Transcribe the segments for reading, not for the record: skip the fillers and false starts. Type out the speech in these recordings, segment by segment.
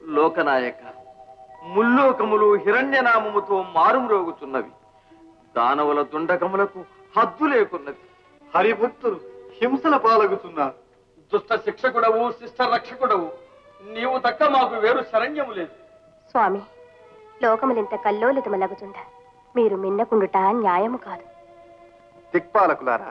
లోకనాయక, ముల్లోకములు హిరణ్యనామముతో మారుమ్రోగుచున్నవి. దానవుల దుండకములకు హద్దు లేకున్నది. హరిభక్తులు హింసల పాలగుతున్నారు. దుష్ట శిక్షకుడవు, శిష్ట రక్షకుడవు, నీవు తక్క మాకు వేరు శరణ్యము లేదు. స్వామి, లోకములింత కల్లోలితమలగుచుండ మీరు మిన్నకుండుట న్యాయము కాదు. దిక్పాలకులారా,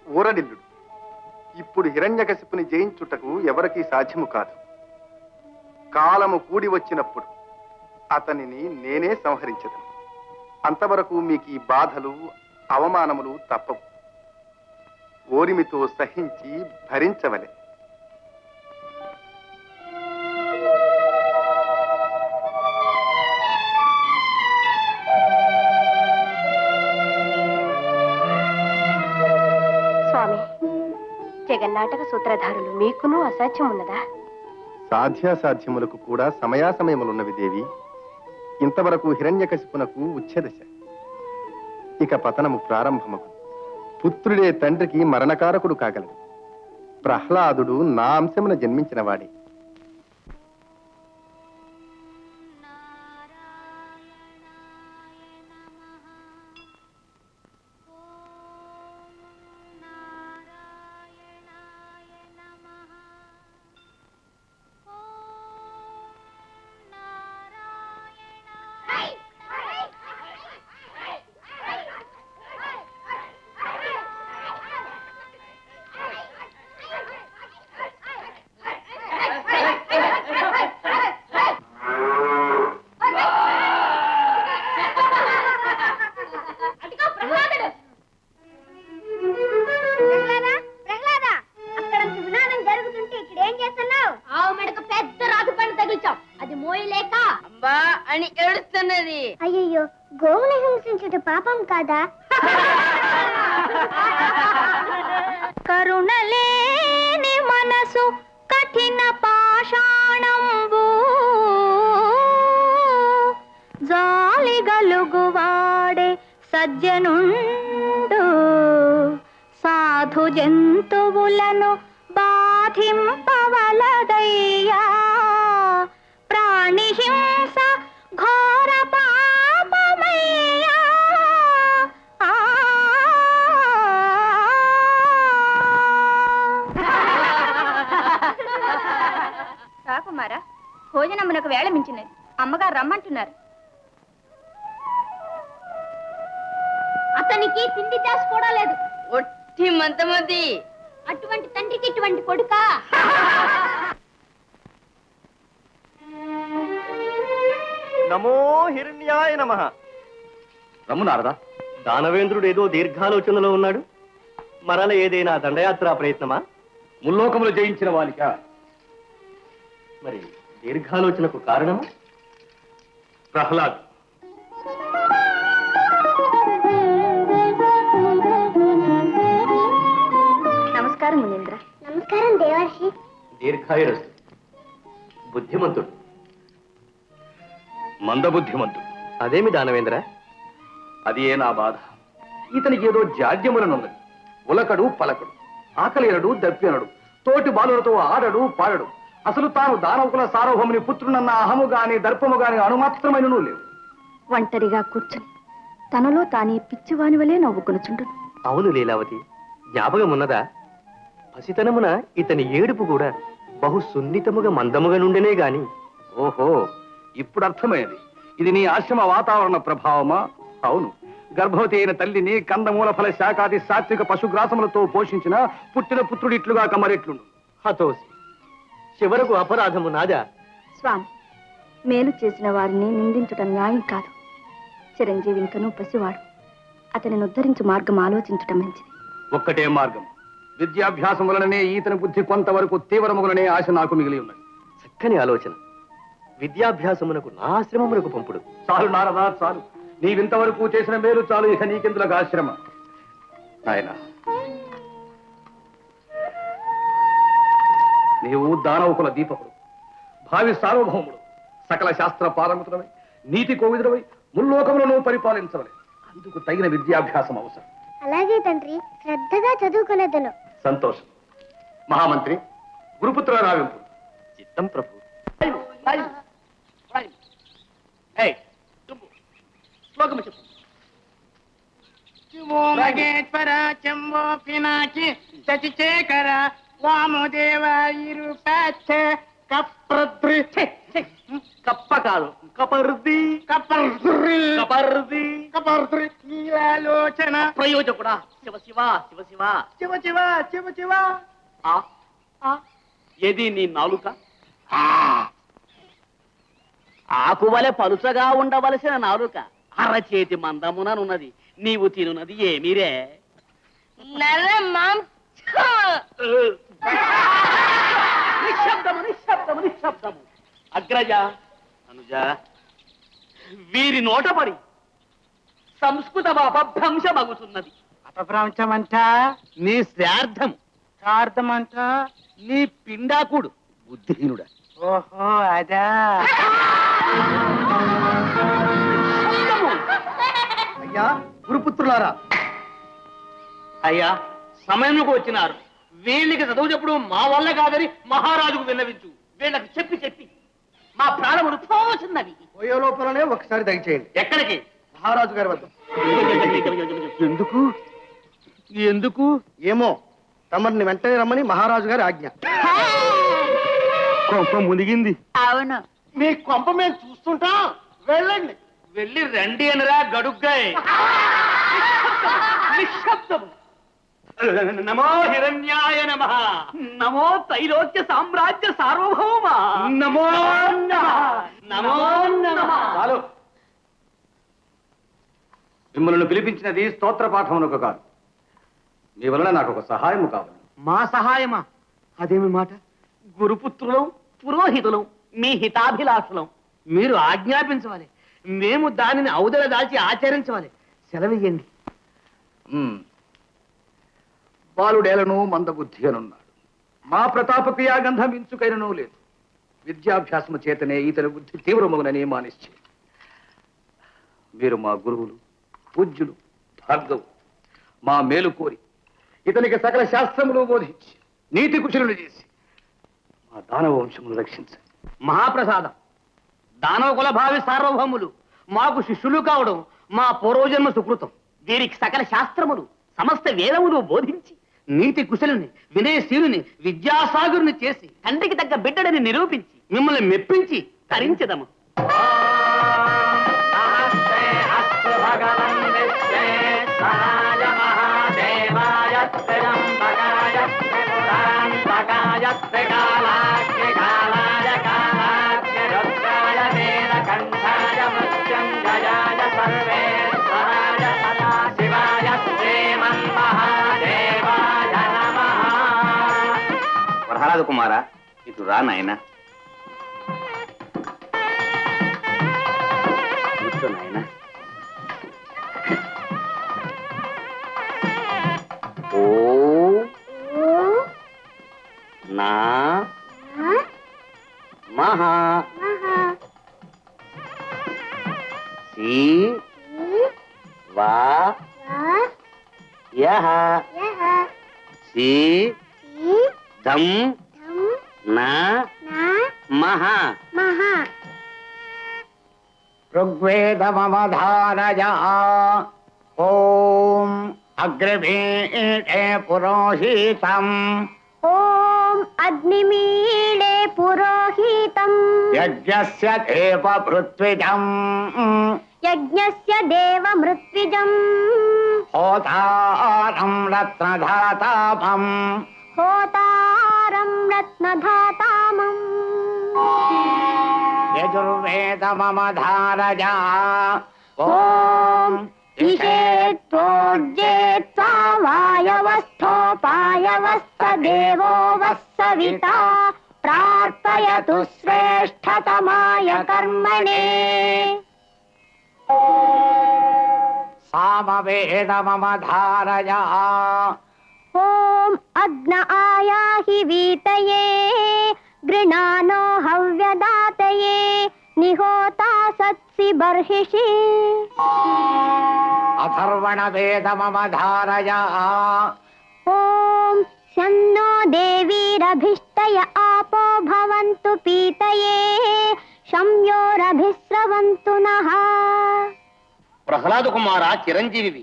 ఊరడిల్లుడు. ఇప్పుడు హిరణ్యకశిపుని జయించుటకు ఎవరికీ సాధ్యము కాదు. కాలము కూడి వచ్చినప్పుడు అతనిని నేనే సంహరించదను. అంతవరకు మీకు ఈ బాధలు, అవమానములు తప్పవు. ఓరిమితో సహించి భరించవలె. స్వామి, జగన్నాటక సూత్రధారులు మీకును అసాధ్యం ఉన్నదా? సాధ్యాసాధ్యములకు కూడా సమయాసమయములున్నవి దేవి. ఇంతవరకు హిరణ్యకశిపునకు ఉచ్ఛదశ, ఇక పతనము ప్రారంభమగు. పుత్రుడే తండ్రికి మరణకారకుడు కాగలడు. ప్రహ్లాదుడు నా అంశమున జన్మించిన వాడే. అయ్యో, గోవుని హింసించుట పాపం కాదా? కరుణలేని మనసు కఠిన పాషాణంబు, జాలి గలుగువాడే సజ్జనుండు. సాధు జంతువులను బాధింపవలదయ్యా, ప్రాణి హింస ఘోర పాపమయ్యా. రాకుమారా, భోజనమునకు వేళ మించినది. అమ్మగారు రమ్మంటున్నారు. అతనికి తిండి చేసి కూడా లేదు. ఒట్టి మంతమది. అటువంటి తండ్రికి ఇటువంటి కొడుకా? నమో హిరణ్యాయ నమః. రమ్మునారదా, దానవేంద్రుడు ఏదో దీర్ఘాలోచనలో ఉన్నాడు. మరల ఏదైనా దండయాత్రా ప్రయత్నమా? ముల్లోకములు జయించిన వాలిక. మరి దీర్ఘాలోచనకు కారణము? ప్రహ్లాద్. నమస్కారం మునీంద్ర. నమస్కారం దేవర్షి. దీర్ఘాయురస్తు. బుద్ధిమంతుడు, మందబుద్ధిమంతుడు. అదేమి దానవేంద్ర? అది ఏ నా బాధ. ఇతనికి ఏదో జాడ్యములనున్నది. ఉలకడు పలకడు, ఆకలినడు దప్పినడు, తోటి బాలులతో ఆడడు పాడడు. అసలు తాను దానవుకుల సార్వభౌముని పుత్రునన్న అహము గాని దర్పము గాని అణుమాత్రమైనను లేవు. ఒంటరిగా కూర్చుని తనలో తానే పిచ్చివాని వలె నవ్వుకొనుచుండు. అవును లీలావతి, జ్ఞాపకమున్నదా? పసితనమున ఇతని ఏడుపు కూడా బహు సున్నితముగా మందముగా నుండెనే గాని. ఓహో, ఇప్పుడు అర్థమైంది. ఇది నీ ఆశ్రమ వాతావరణ ప్రభావమా? అవును, గర్భవతి అయిన తల్లిని కందమూల ఫల శాఖాది సాత్విక పశుగ్రాసములతో పోషించిన పుట్టిన పుత్రుడు ఇట్లుగా కమరెట్లుండు. హతోసి, చివరకు అపరాధము నాదా? స్వామి, మేలు చేసిన వారిని నిందించటం న్యాయం కాదు. చిరంజీవి ఇంకనూ పసివాడు. అతనిని ఉద్ధరించు మార్గం ఆలోచించటం మంచిది. ఒక్కటే మార్గం. విద్యాభ్యాసం వలననే ఈతని బుద్ధి కొంతవరకు తీవ్రములనే ఆశ నాకు మిగిలి ఉన్నది. చక్కని ఆలోచన. విద్యాభ్యాసమునకు నా ఆశ్రమమునకు పంపుడు. చాలు నారదా, చాలు. నీవింతవరకు చేసిన మేలు చాలు. ఇక నీకెందులకు ఆశ్రమ? ఆయన నీవు దానవుకుల దీపకుడు, భావి సార్వభౌముడు, సకల శాస్త్ర పారంగతులవై, నీతి కోవిదులవై ముల్లోకములను పరిపాలించవలే. అందుకు తగిన విద్యాభ్యాసం అవసరం. అలాగే తండ్రి, శ్రద్ధగా చదువుకునేదను. సంతోషం. మహామంత్రి, గురుపుత్ర రావింపు. చిత్తం ప్రభు. శ్లోకము చెప్పు. మగేశ్వర చెంబో పినాకి శశిశేఖర వామదేవ ఇరుపచ్చ కప్రద్రి కప్ప కాదు, కపర్ది. కపర్ద్రి కపర్ది కపర్ద్రి నీలాలోచన ప్రయోజకుడా శివ శివ శివ శివ. శివ శివ శివ శివ ఏది నీ నాలుక? ఆకువలె పలుచగా ఉండవలసిన నాలుక అరచేతి మందముననున్నది. నీవు తినున్నది ఏమిరే? నిశ్శబ్దము నిశ్శబ్దము నిశ్శబ్దము. అగ్రజ అనుజ వీరి నోటపడి సంస్కృత అపభ్రంశమగుతున్నది. అపభ్రంశమంట నీ శ్రార్థము, శార్థమంట నీ పిండాకుడు బుద్ధిహీనుడా. ఓహో అదా అయ్యా గురుపుత్రులారా, అయ్యా సమయంలోకి వచ్చినారు. వీళ్ళకి చదువు చెప్పుడు మా వల్ల కాదని మహారాజుకు విన్నవించు. వీళ్ళకి చెప్పి చెప్పి మా ప్రాణములు పోతున్నవి. పోయే లోపలనే ఒకసారి దయచేయండి. ఎక్కడికి? మహారాజు గారి వద్ద. ఎందుకు ఎందుకు? ఏమో, తమరిని వెంటనే రమ్మని మహారాజు గారి ఆజ్ఞ. కొంప మునిగింది. అవును. మీ కొంప మేము చూస్తుంటాం. వెళ్ళండి. వెళ్ళి రండి అనరా గడుగ్గాయ్. నిశ్శబ్దము. నమో హిరణ్యాయ నమః. నమో త్రైలోక్య సామ్రాజ్య సార్వభౌమ. నమో నమః. నమో నమః. చాలు. మిమ్మల్ని పిలిపించినది స్తోత్ర పాఠమునకు కాదు. మీ వలన నాకు ఒక సహాయము కావాలి. మా సహాయమా? అదేమి మాట? గురుపుత్రులం, పురోహితులం, మీ హితాభిలాషులం. మీరు ఆజ్ఞాపించవాలి, మేము దానిని ఔదల దాల్చి ఆచరించవాలి. సెలవియ్యండి. బాలుడేలను మందబుద్ధి అనున్నాడు. మా ప్రతాప క్రియాగంధం ఇంచుకైనను లేదు. విద్యాభ్యాసము చేతనే ఇతని బుద్ధి తీవ్రమగునని మా నిశ్చయం. మీరు మా గురువులు, పూజ్యులు, భార్గవు. మా మేలు కోరి ఇతనికి సకల శాస్త్రములు బోధించి నీతి కుశలులు చేసి మా దానవ వంశమును రక్షించండి. మహాప్రసాదం. దానవ కుల భావి సార్వభౌములు మాకు శిష్యులు కావడం మా పూర్వజన్మ సుకృతం. వీరికి సకల శాస్త్రములు, సమస్త వేదములు బోధించి నీతి కుశలుని, వినయశీలుని, విద్యాసాగురుని చేసి తండ్రికి తగ్గ బిడ్డడని నిరూపించి మిమ్మల్ని మెప్పించి తరించదము. ప్రహ్లాద కుమార, ఇటు రా నాయనా. కూర్చో నాయనా. ఓ నా మహా సి వా యహ సి ధం నా మహా. ఋగ్వేదమవధారయ. ఓం అగ్రవీడే పురోహితం. ఓం అగ్నిమీళే పురోహితం. యజ్ఞస్య దేవ పృథ్విజం. యజ్ఞస్య దేవ మృత్విజం. హోతారం రత్నధాతాపం. హోతారం రత్నధాతామం. యజుర్వేదమవధారయ. ఓం ఇషేత్వోర్జేత్వా వాయవస్థోపాయవస్తదేవో వస్సవితా ప్రార్పయతు శ్రేష్ఠతమాయ కర్మణే. సామవేదమవధారయ. ఓం అగ్న ఆయాహి వీతయే గృణానో హవ్యదాతయే నిహోతా సత్సి బర్హిషి. అథర్వణ వేదమవధారయ. ఓం శన్నో దేవీరభిష్టయ ఆపో భవంతు పీతయే శమ్యోర అభిస్రవంతు నః. ప్రహ్లాద కుమార చిరంజీవి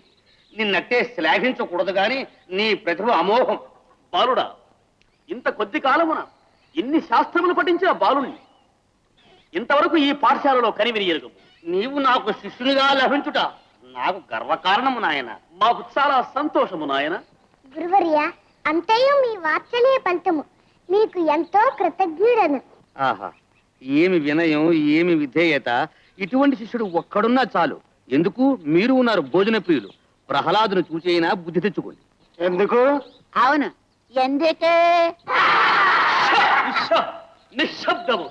నిన్నట్టే శ్లాఘించకూడదు గాని నీ ప్రతిభ అమోఘం. బాలుడా, ఇంత కొద్ది కాలమున ఇన్ని శాస్త్రములు పఠించిన బాలుణ్ణి ఇంతవరకు ఈ పాఠశాలలో కనివిని ఎరుగము. నీవు నాకు శిష్యునిగా లభించుట నాకు గర్వకారణము నాయన. మాకు చాలా సంతోషము నాయన. గురువర్య, అంతయు మీ వాత్సల్య ఫలితము. మీకు ఎంతో కృతజ్ఞుడను. ఆహా, ఏమి వినయం, ఏమి విధేయత! ఇటువంటి శిష్యుడు ఒక్కడున్నా చాలు. ఎందుకు? మీరు ఉన్నారు భోజన ప్రియులు. ప్రహ్లాదును చూచైనా బుద్ధి తెచ్చుకోండి. ఎందుకు? అవును, ఎందుకే? నిశ్శబ్దము.